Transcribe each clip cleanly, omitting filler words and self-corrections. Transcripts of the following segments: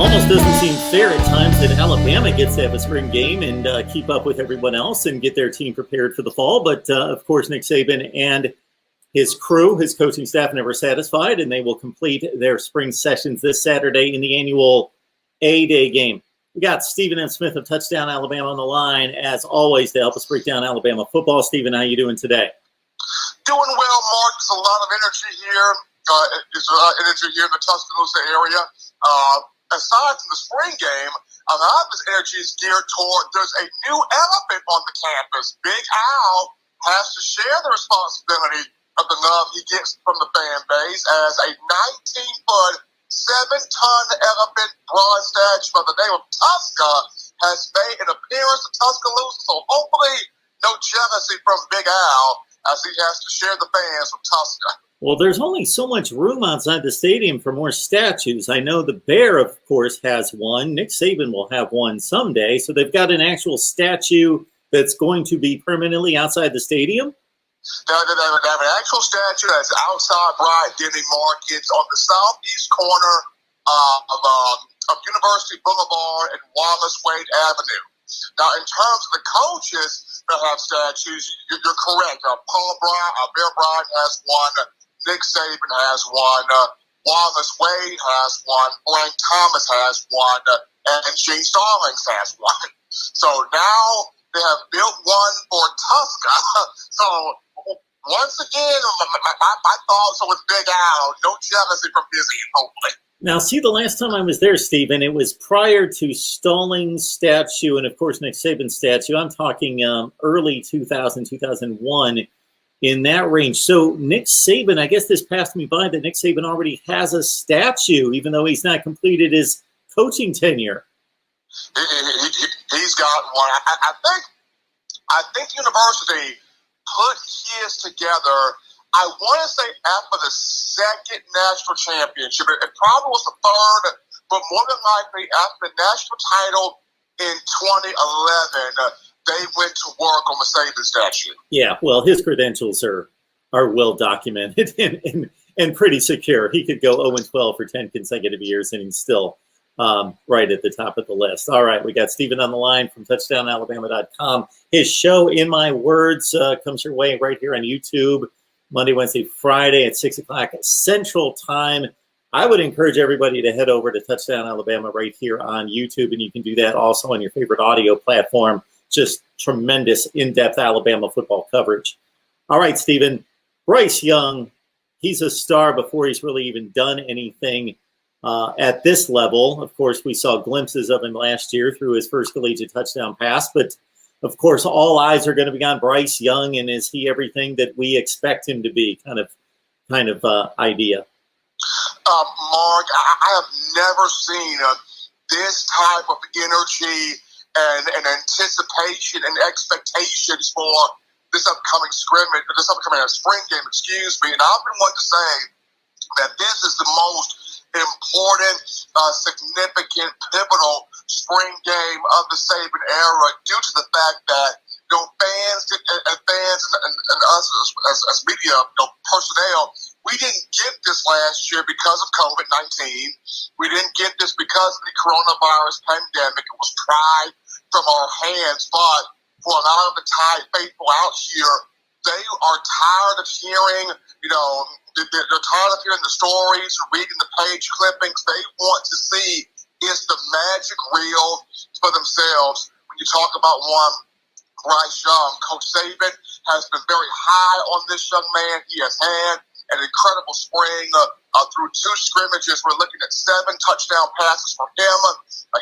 Almost doesn't seem fair at times that Alabama gets to have a spring game and keep up with everyone else and get their team prepared for the fall. But, of course, Nick Saban and his crew, his coaching staff, never satisfied, and they will complete their spring sessions this Saturday in the annual A-Day game. We got Stephen M. Smith of Touchdown Alabama on the line, as always, to help us break down Alabama football. Stephen, how you doing today? Doing well, Mark. There's a lot of energy here. There's a lot of energy here in the Tuscaloosa area. Aside from the spring game, a lot of this energy is geared toward there's a new elephant on the campus. Big Al has to share the responsibility of the love he gets from the fan base as a 19-foot, 7-ton elephant bronze statue by the name of Tuska has made an appearance in Tuscaloosa. So hopefully no jealousy from Big Al as he has to share the fans with Tuska. Well, there's only so much room outside the stadium for more statues. I know the Bear, of course, has one. Nick Saban will have one someday. So they've got an actual statue that's going to be permanently outside the stadium? They have an actual statue that's outside Bryant-Denny Market on the southeast corner of University Boulevard and Wallace Wade Avenue. Now, in terms of the coaches that have statues, you're correct. Bear Bryant has one. Nick Saban has one. Wallace Wade has one. Frank Thomas has one. And Gene Stallings has one. So now they have built one for Tuska. So once again, my thoughts are with Big Al. No jealousy from his end, hopefully. Now, see, the last time I was there, Stephen, it was prior to Stallings' statue and, of course, Nick Saban's statue. I'm talking early 2000, 2001. In that range. So Nick Saban, I guess this passed me by that Nick Saban already has a statue, even though he's not completed his coaching tenure. He's got one. I think University put his together, I want to say after the second national championship. It probably was the third, but more than likely after the national title in 2011, they went to work on the Saban statue. Yeah, well, his credentials are well documented and pretty secure. He could go 0-12 for 10 consecutive years, and he's still right at the top of the list. All right, we got Stephen on the line from touchdownalabama.com. His show, In My Words, comes your way right here on YouTube, Monday, Wednesday, Friday at 6 o'clock Central Time. I would encourage everybody to head over to Touchdown Alabama right here on YouTube, and you can do that also on your favorite audio platform. Just tremendous in-depth Alabama football coverage. All right, Stephen, Bryce Young, he's a star before he's really even done anything at this level. Of course, we saw glimpses of him last year through his first collegiate touchdown pass. But, of course, all eyes are going to be on Bryce Young, and is he everything that we expect him to be kind of idea? Mark, I have never seen this type of energy and anticipation and expectations for this upcoming spring game, And I've been wanting to say that this is the most important, significant, pivotal spring game of the Saban era due to the fact that fans and us as media personnel, we didn't get this last year because of COVID-19. We didn't get this because of the coronavirus pandemic. It was pried from our hands, but for a lot of the Tide faithful out here, they are tired of hearing, they're tired of hearing the stories, reading the page clippings. They want to see, is the magic real for themselves? When you talk about one, Bryce Young, Coach Saban has been very high on this young man. He has had an incredible spring through 2 scrimmages. We're looking at 7 touchdown passes from him.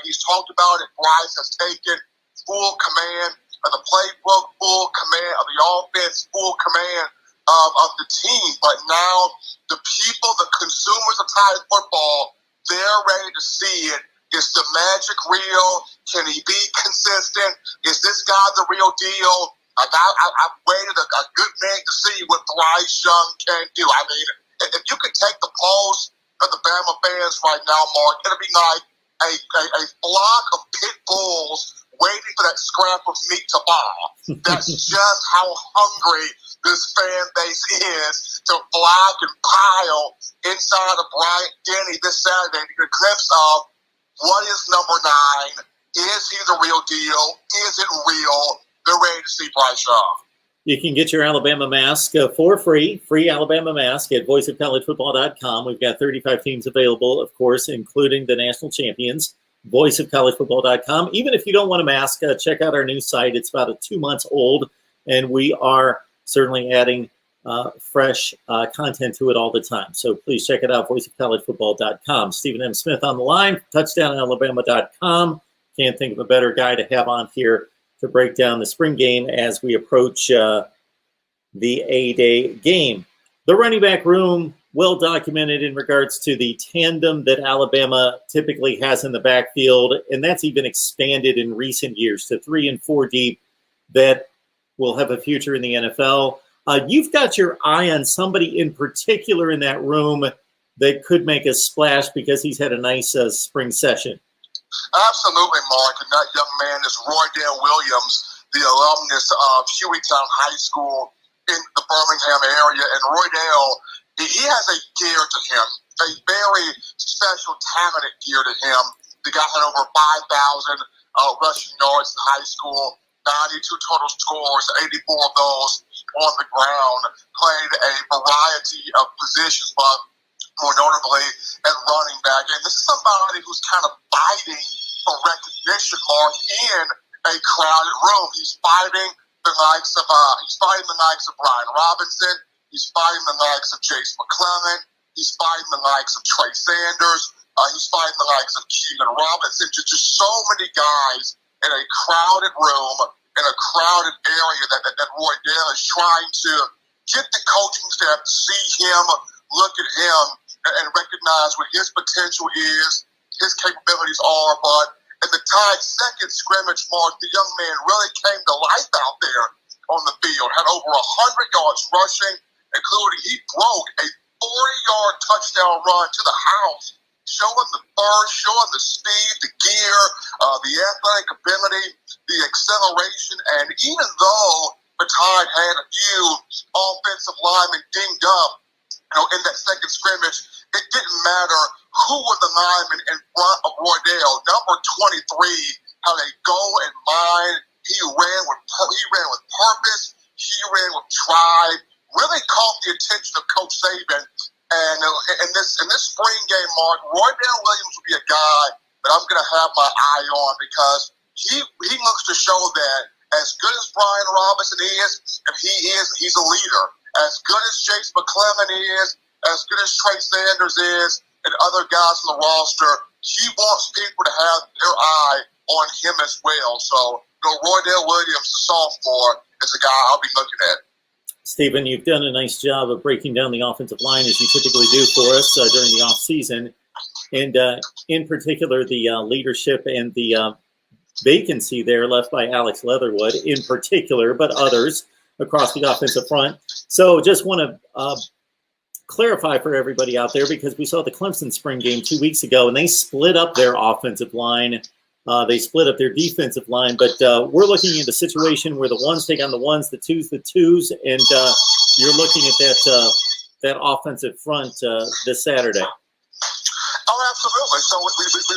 He's talked about it. Bryce has taken full command of the playbook, full command of the offense, full command of the team. But now the people, the consumers of Tide football, they're ready to see it. Is the magic real? Can he be consistent? Is this guy the real deal? I've waited a good minute to see what Bryce Young can do. I mean, if you could take the pulse of the Bama fans right now, Mark, it'll be like a flock of pit bulls waiting for that scrap of meat to fall. That's just how hungry this fan base is to flock and pile inside of Bryant-Denny this Saturday to get a glimpse of What is number 9? Is he the real deal? Is it real? They're ready to see Bryce Young. You can get your Alabama mask for free Alabama mask at voiceofcollegefootball.com. We've got 35 teams available, of course, including the national champions, voiceofcollegefootball.com. Even if you don't want a mask, check out our new site. It's about 2 months old, and we are certainly adding fresh content to it all the time. So please check it out, voiceofcollegefootball.com. Stephen M. Smith on the line, touchdownalabama.com. Can't think of a better guy to have on here to break down the spring game as we approach the A-Day game. The running back room, well documented in regards to the tandem that Alabama typically has in the backfield, and that's even expanded in recent years to 3 and 4 deep that will have a future in the NFL. You've got your eye on somebody in particular in that room that could make a splash because he's had a nice spring session. Absolutely, Mark. And that young man is Roydell Williams, the alumnus of Hueytown High School in the Birmingham area. And Roydell, he has a gear to him, a very special, talented gear to him. The guy had over 5,000 rushing yards in high school, 92 total scores, 84 of those on the ground, played a variety of positions, but more notably at running back. And this is somebody who's kind of fighting for recognition, Mark, in a crowded room. He's fighting the likes of Brian Robinson. He's fighting the likes of Jace McClellan. He's fighting the likes of Trey Sanders. He's fighting the likes of Keegan Robinson. Just so many guys in a crowded room, in a crowded area that Roydell is trying to get the coaching staff to see him, look at him, and recognize what his potential is, his capabilities are. But in the Tide second scrimmage, Mark, the young man really came to life out there on the field. Had over 100 yards rushing, including he broke a 40-yard touchdown run to the house, showing the burst, showing the speed, the gear, the athletic ability, the acceleration. And even though the Tide had a few offensive linemen dinged up, in that second scrimmage, it didn't matter who were the linemen in front of Roydell. Number 23 had a goal in mind. He ran with purpose. He ran with drive. Really caught the attention of Coach Saban. And in this spring game, Mark, Roydell Williams will be a guy that I'm going to have my eye on because he looks to show that as good as Brian Robinson is, and he's a leader. As good as Jace McClellan is, as good as Trey Sanders is, and other guys on the roster, he wants people to have their eye on him as well. So, Roydell Williams, the sophomore, is a guy I'll be looking at. Stephen, you've done a nice job of breaking down the offensive line as you typically do for us during the offseason. And in particular, the leadership and the vacancy there left by Alex Leatherwood in particular, but others across the offensive front. So just want to clarify for everybody out there, because we saw the Clemson spring game 2 weeks ago, and they split up their offensive line. They split up their defensive line, but we're looking at a situation where the ones take on the ones, the twos, and you're looking at that offensive front this Saturday. Oh, absolutely. So we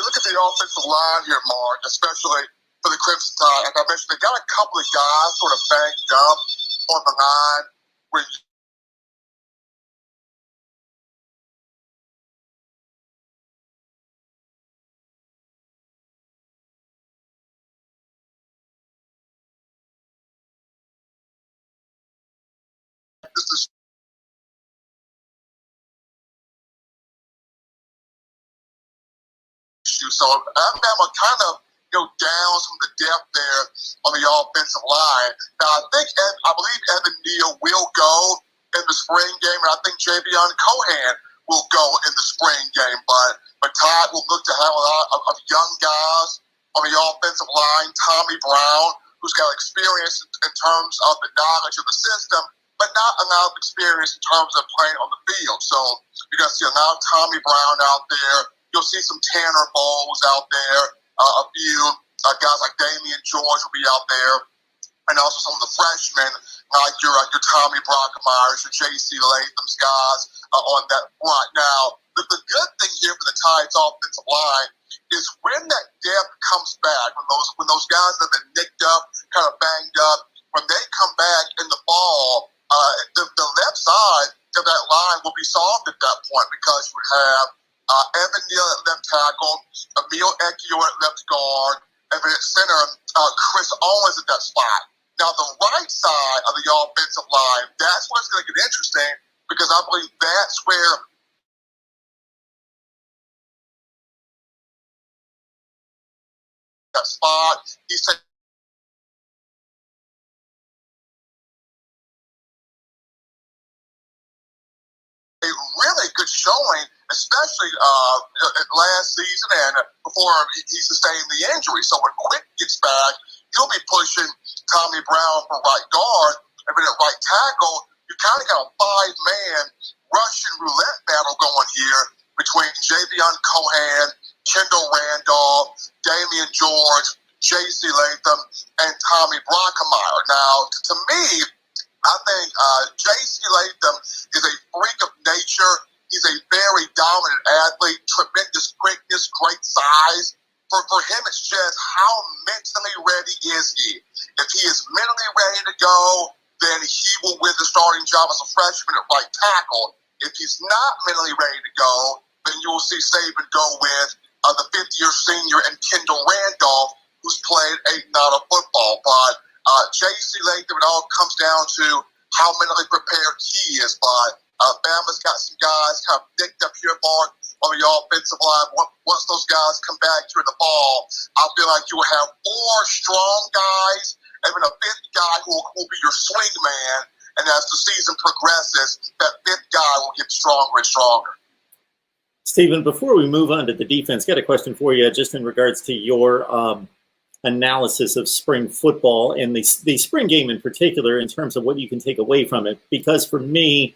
look at the offensive line here, Mark, especially for the Crimson Tide. Like I mentioned, they got a couple of guys sort of banged up on the line when this is issue. So Alabama kind of down some of the depth there on the offensive line. Now I believe Evan Neal will go in the spring game, and I think Javion Cohan will go in the spring game. But Todd will look to have a lot of young guys on the offensive line. Tommy Brown, who's got experience in terms of the knowledge of the system, but not a lot of experience in terms of playing on the field. So you're going to see a lot of Tommy Brown out there. You'll see some Tanner Bowles out there. A few guys like Damian George will be out there. And also some of the freshmen, like your Tommy Brockermeyers, your J.C. Latham's guys on that front. Now, the good thing here for the Tide's offensive line is when that depth comes back, when those guys that have been nicked up, kind of banged up, when they come back in the ball, the left side of that line will be solved at that point because you have Evan Neal at left tackle, Emil Ekiyor at left guard, and then at center, Chris Owens at that spot. Now, the right side of the offensive line, that's where it's going to get interesting because I believe that's where that spot, he said, a really good showing, especially last season and before he sustained the injury. So when Quick gets back, he'll be pushing Tommy Brown for right guard, and then at right tackle, you kind of got a five-man Russian roulette battle going here between Javion Cohen, Kendall Randolph, Damian George, J.C. Latham, and Tommy Brockemeyer. Now, to me, I think J.C. Latham is a freak of nature. He's a very dominant athlete, tremendous quickness, great size. For him, it's just how mentally ready is he? If he is mentally ready to go, then he will win the starting job as a freshman at right tackle. If he's not mentally ready to go, then you will see Saban go with the fifth-year senior and Kendall Randolph, who's played 8 out of football. But J.C. Latham, it all comes down to how mentally prepared he is. But Bama's got some guys kind of nicked up here, Mark, on the offensive line. Once those guys come back to the ball, I feel like you will have 4 strong guys and then a 5th guy who will be your swing man. And as the season progresses, that 5th guy will get stronger and stronger. Stephen, before we move on to the defense, got a question for you just in regards to your analysis of spring football and the spring game in particular in terms of what you can take away from it. Because for me,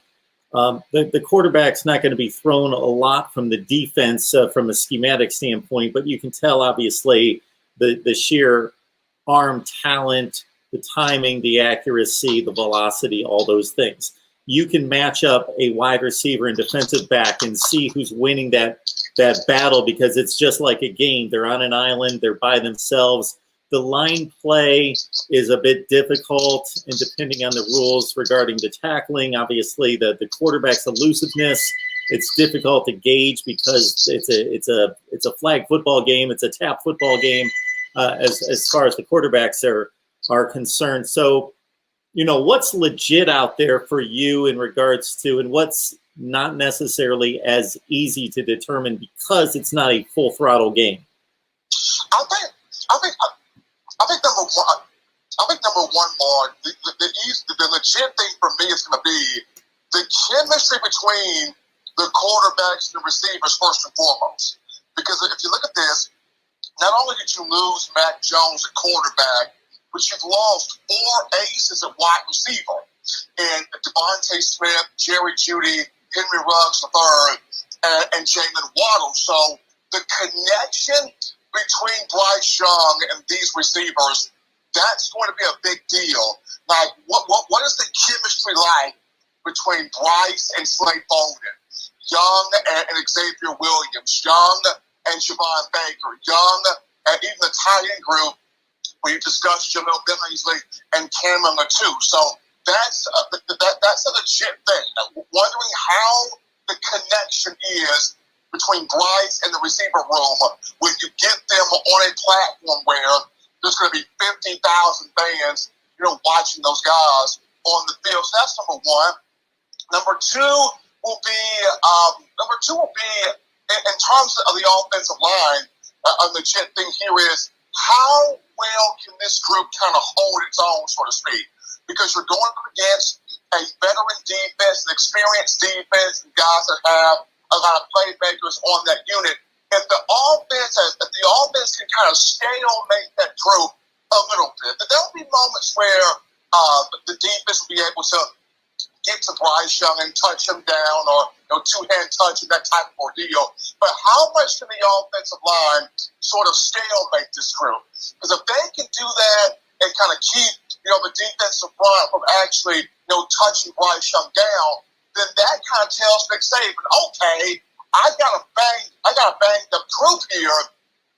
the quarterback's not going to be thrown a lot from the defense from a schematic standpoint, but you can tell obviously the sheer arm talent, the timing, the accuracy, the velocity, all those things. You can match up a wide receiver and defensive back and see who's winning that battle because it's just like a game. They're on an island. They're by themselves. The line play is a bit difficult, and depending on the rules regarding the tackling, obviously the quarterback's elusiveness, it's difficult to gauge because it's a flag football game. It's a tap football game as far as the quarterbacks are concerned. So, you know, what's legit out there for you in regards to, and what's not necessarily as easy to determine because it's not a full throttle game? I think number one, Mark, the legit thing for me is going to be the chemistry between the quarterbacks and the receivers first and foremost. Because if you look at this, not only did you lose Mac Jones at quarterback, but you've lost 4 aces at wide receiver. And Devontae Smith, Jerry Jeudy, Henry Ruggs III, and Jalen Waddle. So the connection between Bryce Young and these receivers, that's going to be a big deal. Like, what is the chemistry like between Bryce and Slade Bolden? Young and Xavier Williams, Young and Siobhan Baker, Young and even the tight end group where you discussed Jamil Billingsley and Cameron Latu. So that's a legit thing. Wondering how the connection is between Bryce and the receiver room when you get them on a platform where there's going to be 50,000 fans, watching those guys on the field. So that's number one. Number two will be in terms of the offensive line. A legit thing here is how well can this group kind of hold its own, so to speak? Because you're going up against a veteran defense, an experienced defense, and guys that have a lot of playmakers on that unit. If the offense can kind of stalemate that group a little bit, then there'll be moments where the defense will be able to get to Bryce Young and touch him down, or two-hand touch and that type of ordeal. But how much can the offensive line sort of stalemate this group? Because if they can do that and kind of keep the defensive front from actually touching Bryce Young down, then that kind of tells Nick Saban, okay, I got a banged up group here,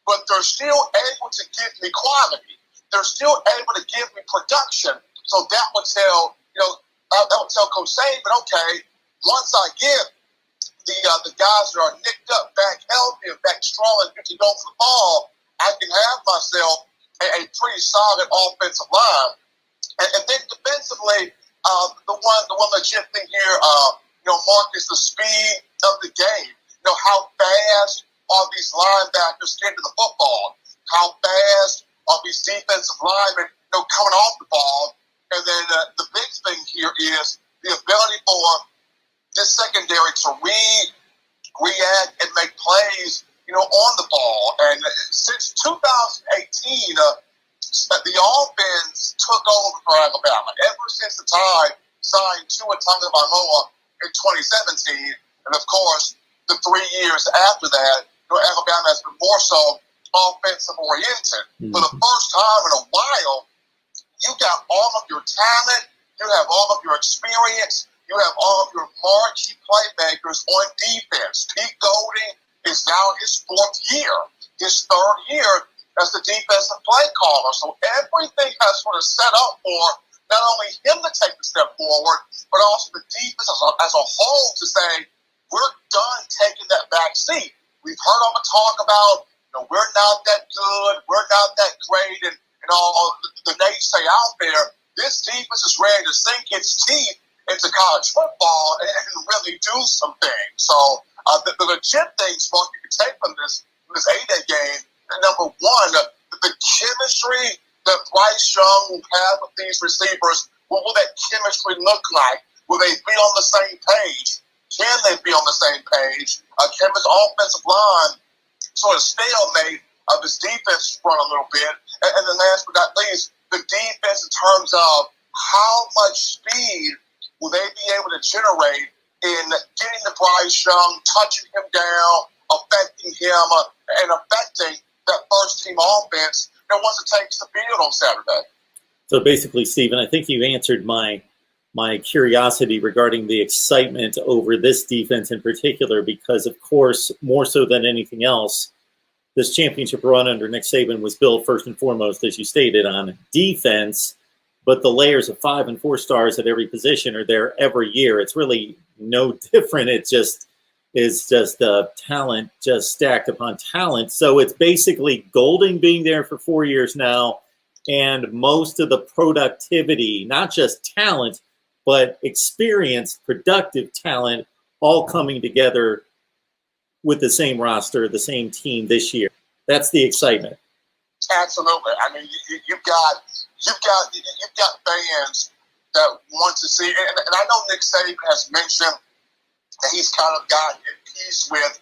but they're still able to give me quality. They're still able to give me production. So that would tell, that would tell Coach Saban, okay, once I get the guys that are nicked up back healthy and back strong and good to go for the ball, I can have myself a pretty solid offensive line. And then defensively, the one legit thing here, Mark, is the speed of the game. How fast are these linebackers getting to the football? How fast are these defensive linemen, coming off the ball? And then the big thing here is the ability for this secondary to react and make plays, on the ball. And since 2018, the offense took over for Alabama. Ever since the Tide signed Tua Tagovailoa in 2017, and of course, the 3 years after that, Alabama has been more so offensive oriented. Mm-hmm. For the first time in a while, you got all of your talent, you have all of your experience, you have all of your marquee playmakers on defense. Pete Golding is now his 4th year, his 3rd year as the defensive play caller. So everything has sort of set up for not only him to take the step forward, but also the defense as a whole to say, we're done taking that back seat. We've heard all the talk about, we're not that good, we're not that great, and all the naysay out there. This defense is ready to sink its teeth into college football and really do some things. So the legit things, Mark, you can take from this 8-day game, number one, the chemistry that Bryce Young will have with these receivers, what will that chemistry look like? Will they be on the same page? Can they be on the same page? Can his offensive line sort of stalemate of his defense run a little bit? And then last but not least, the defense in terms of how much speed will they be able to generate in getting to Bryce Young, touching him down, affecting him, and affecting that first-team offense once it takes the field on Saturday. So basically, Stephen, I think you answered my curiosity regarding the excitement over this defense in particular, because, of course, more so than anything else, this championship run under Nick Saban was built first and foremost, as you stated, on defense, but the layers of 5 and 4 stars at every position are there every year. It's really no different. It just is just talent just stacked upon talent. So it's basically Golding being there for 4 years now, and most of the productivity, not just talent, but experienced, productive talent, all coming together with the same roster, the same team this year. That's the excitement. Absolutely. I mean, you've got fans that want to see, and I know Nick Saban has mentioned that he's kind of gotten at peace with,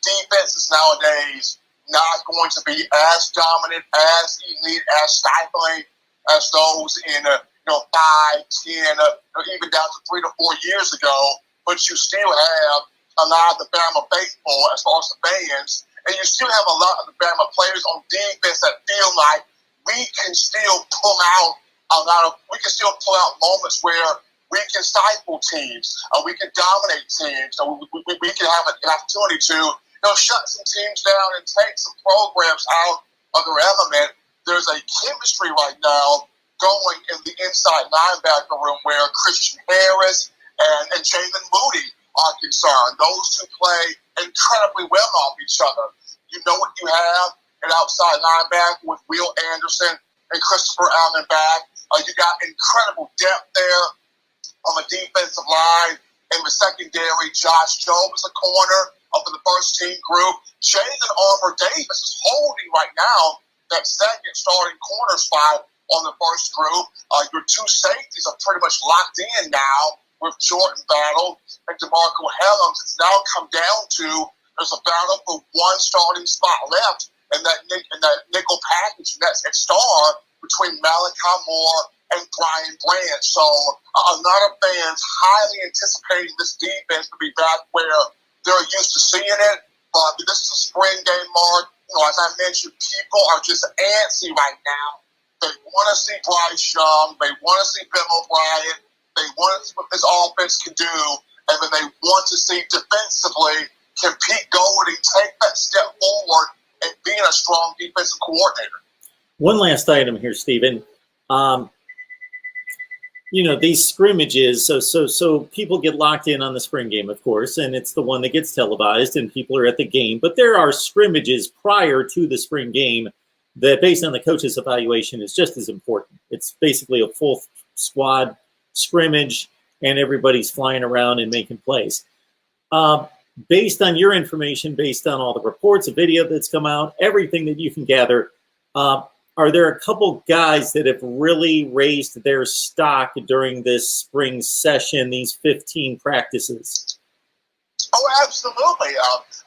defenses nowadays not going to be as dominant, as elite, as stifling as those in 5, 10, or even down to 3 to 4 years ago. But you still have a lot of the Bama faithful as far as the fans, and you still have a lot of the Bama players on defense that feel like we can still pull out moments where we can stifle teams, we can dominate teams, we can have an opportunity to shut some teams down and take some programs out of their element. There's a chemistry right now going in the inside linebacker room where Christian Harris and Jalen Moody are concerned. Those two play incredibly well off each other. You know what you have an outside linebacker with Will Anderson and Christopher Allen back. You got incredible depth there on the defensive line. In the secondary, Josh Jobe is a corner for the first team group. Jalen Armour Davis is holding right now that second starting corner spot on the first group. Your two safeties are pretty much locked in now with Jordan Battle and DeMarco Hellams. It's now come down to there's a battle for one starting spot left in that nickel package, and that's at star between Malachi Moore and Brian Branch. So a lot of fans highly anticipating this defense to be back where they're used to seeing it. But this is a spring game, Mark. As I mentioned, people are just antsy right now. They want to see Bryce Young. They want to see Bill O'Brien. They want to see what this offense can do. And then they want to see defensively, can Pete Golding take that step forward and being a strong defensive coordinator. One last item here, Stephen. These scrimmages, so people get locked in on the spring game, of course, and it's the one that gets televised and people are at the game. But there are scrimmages prior to the spring game that, based on the coach's evaluation, is just as important. It's basically a full squad scrimmage and everybody's flying around and making plays. Based on your information, based on all the reports, the video that's come out, everything that you can gather, are there a couple guys that have really raised their stock during this spring session, these 15 practices? Oh, absolutely.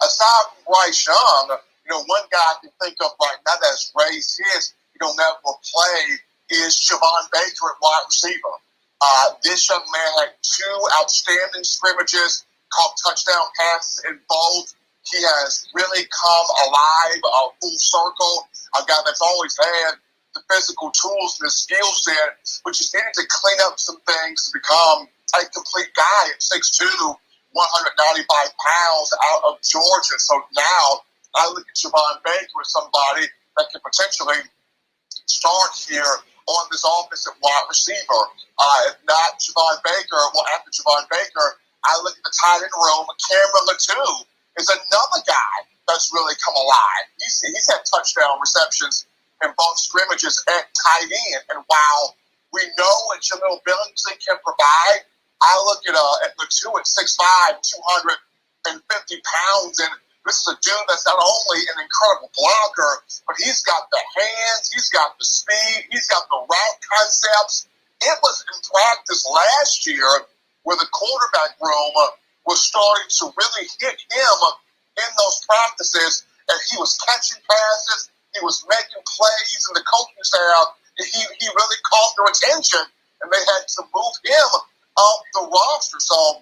Aside from Bryce Young, one guy I can think of right now that's raised his, that will play is Siobhan Baker at wide receiver. This young man had 2 outstanding scrimmages, caught touchdown passes in both. He has really come alive, full circle. A guy that's always had the physical tools and the skill set, but just needed to clean up some things to become a complete guy at 6'2", 195 pounds out of Georgia. So now I look at Siobhan Baker as somebody that can potentially start here on this offensive wide receiver. If not Siobhan Baker, after Siobhan Baker, I look at the tight end room. Cameron Latou is another guy that's really come alive. He's had touchdown receptions in both scrimmages at tight end. And while we know what Jamil Billingsley can provide, I look at Latou at 6'5", 250 pounds, and this is a dude that's not only an incredible blocker, but he's got the hands, he's got the speed, he's got the route concepts. It was in practice last year where the quarterback room was starting to really hit him in those practices, and he was catching passes, he was making plays, and the coaching staff, he really caught their attention, and they had to move him off the roster. So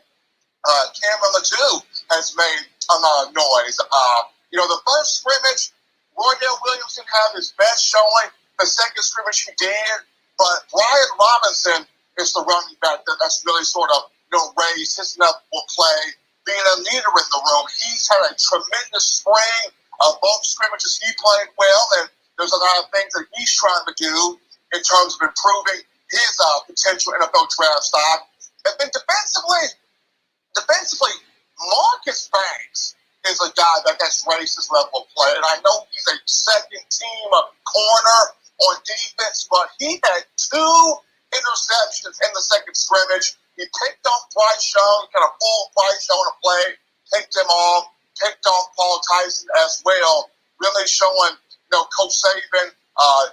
Cameron Latou has made a lot of noise. The first scrimmage, Roydell Williamson had his best showing. The second scrimmage he did, but Brian Robinson is the running back that's really sort of raised his level of play, being a leader in the room. He's had a tremendous spring. Both scrimmages he played well, and there's a lot of things that he's trying to do in terms of improving his potential NFL draft stock. And then defensively, Marcus Banks is a guy that has raised his level of play. And I know he's a second-team corner on defense, but he had 2 interceptions in the second scrimmage. He picked off Bryce Young, kind of pulled Bryce Young to play, picked him off, picked off Paul Tyson as well, really showing, Coach Saban,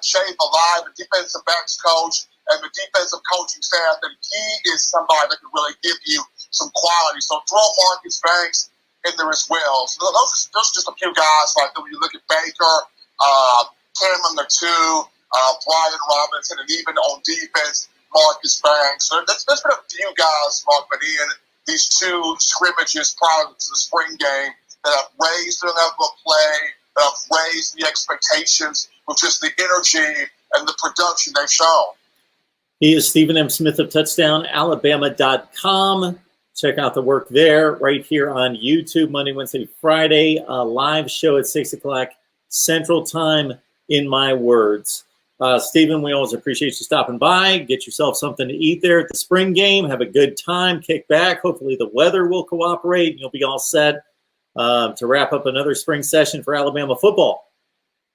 Jay Alive, the defensive backs coach, and the defensive coaching staff, that he is somebody that can really give you some quality. So throw Marcus Banks in there as well. So those are just a few guys like that. When you look at Baker, Cameron Latou, Brian Robinson, and even on defense, Marcus Banks. So there's been a few guys, Mark, but in these 2 scrimmages prior to the spring game that have raised their level of play, that have raised the expectations with just the energy and the production they've shown. He is Stephen M. Smith of TouchdownAlabama.com. Check out the work there right here on YouTube, Monday, Wednesday, Friday. A live show at 6 o'clock Central Time, in my words. Stephen, we always appreciate you stopping by. Get yourself something to eat there at the spring game. Have a good time. Kick back. Hopefully the weather will cooperate and you'll be all set to wrap up another spring session for Alabama football.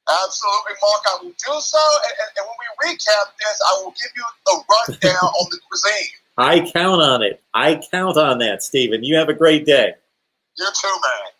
Absolutely, Mark. I will do so. And when we recap this, I will give you a rundown on the cuisine. I count on it. I count on that, Stephen. You have a great day. You too, man.